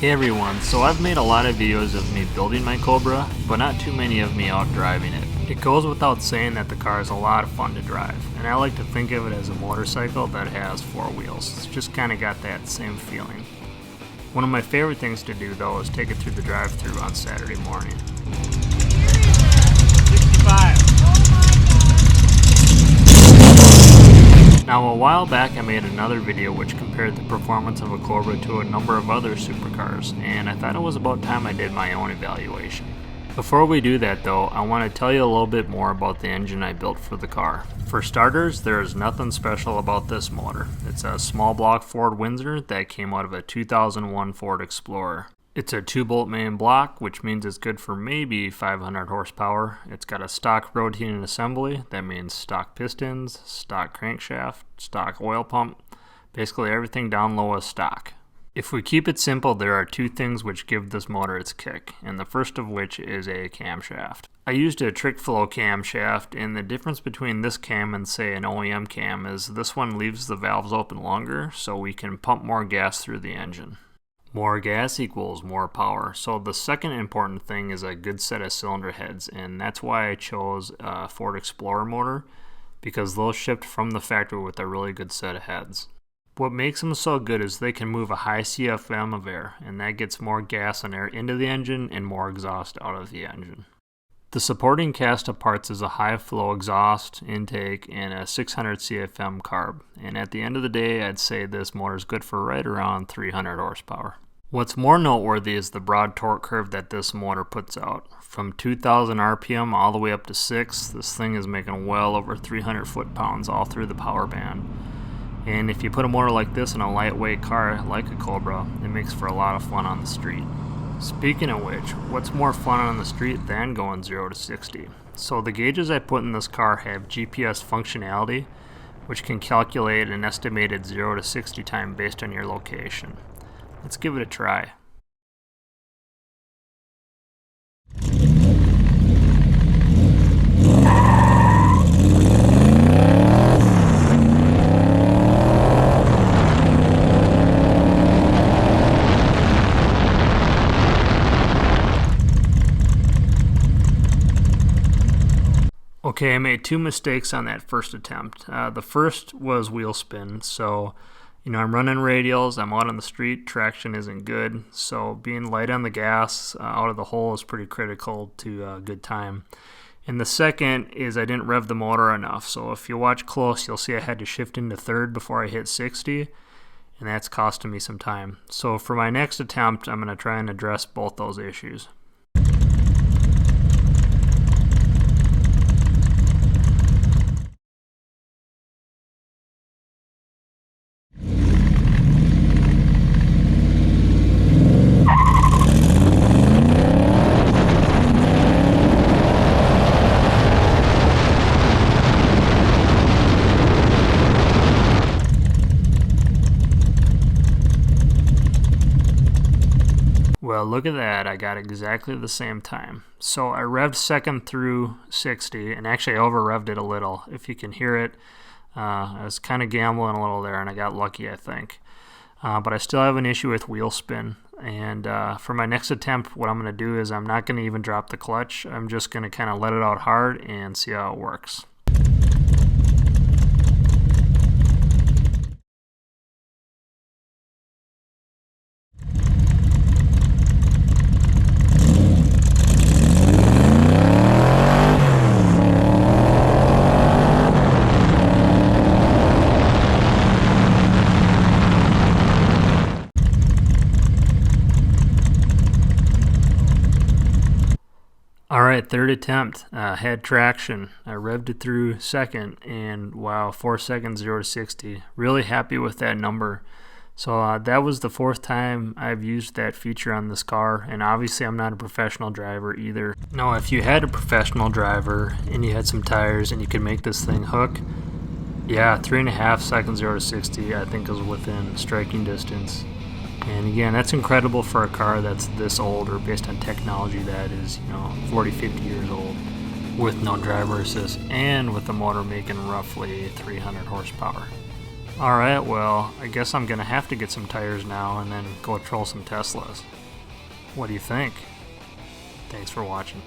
Hey everyone, so I've made a lot of videos of me building my Cobra, but not too many of me out driving it. It goes without saying that the car is a lot of fun to drive, and I like to think of it as a motorcycle that has four wheels. It's just kind of got that same feeling. One of my favorite things to do though is take it through the drive-thru on Saturday morning. 65. Now a while back I made another video which compared the performance of a Cobra to a number of other supercars, and I thought it was about time I did my own evaluation. Before we do that though, I want to tell you a little bit more about the engine I built for the car. For starters, there is nothing special about this motor. It's a small block Ford Windsor that came out of a 2001 Ford Explorer. It's a 2-bolt main block, which means it's good for maybe 500 horsepower. It's got a stock rotating assembly. That means stock pistons, stock crankshaft, stock oil pump. Basically everything down low is stock. If we keep it simple, there are two things which give this motor its kick, and the first of which is a camshaft. I used a trick flow camshaft, and the difference between this cam and say an OEM cam is this one leaves the valves open longer so we can pump more gas through the engine. More gas equals more power. So the second important thing is a good set of cylinder heads, and that's why I chose a Ford Explorer motor, because those shipped from the factory with a really good set of heads. What makes them so good is they can move a high CFM of air, and that gets more gas and air into the engine and more exhaust out of the engine. The supporting cast of parts is a high flow exhaust intake and a 600 CFM carb, and at the end of the day I'd say this motor is good for right around 300 horsepower. What's more noteworthy is the broad torque curve that this motor puts out. From 2000 RPM all the way up to 6, this thing is making well over 300 foot-pounds all through the power band. And if you put a motor like this in a lightweight car like a Cobra, it makes for a lot of fun on the street. Speaking of which, what's more fun on the street than going 0 to 60? So the gauges I put in this car have GPS functionality, which can calculate an estimated 0 to 60 time based on your location. Let's give it a try. Okay, I made two mistakes on that first attempt. The first was wheel spin. So, I'm running radials, I'm out on the street, traction isn't good. So being light on the gas out of the hole is pretty critical to a good time. And the second is I didn't rev the motor enough. So if you watch close, you'll see I had to shift into third before I hit 60. And that's costing me some time. So for my next attempt, I'm going to try and address both those issues. Well, look at that, I got exactly the same time. So I revved second through 60, and actually I over-revved it a little. If you can hear it, I was kind of gambling a little there, and I got lucky, I think. But I still have an issue with wheel spin. And for my next attempt, what I'm going to do is I'm not going to even drop the clutch. I'm just going to kind of let it out hard and see how it works. Alright, third attempt, had traction. I revved it through second, and wow, 4 seconds, 0 to 60. Really happy with that number. So that was the fourth time I've used that feature on this car, and obviously I'm not a professional driver either. Now, if you had a professional driver and you had some tires and you could make this thing hook, yeah, 3.5 seconds, 0 to 60, I think is within striking distance. And again, that's incredible for a car that's this old, or based on technology that is, 40, 50 years old, with no driver assist and with the motor making roughly 300 horsepower. Alright, well, I guess I'm gonna have to get some tires now and then go troll some Teslas. What do you think? Thanks for watching.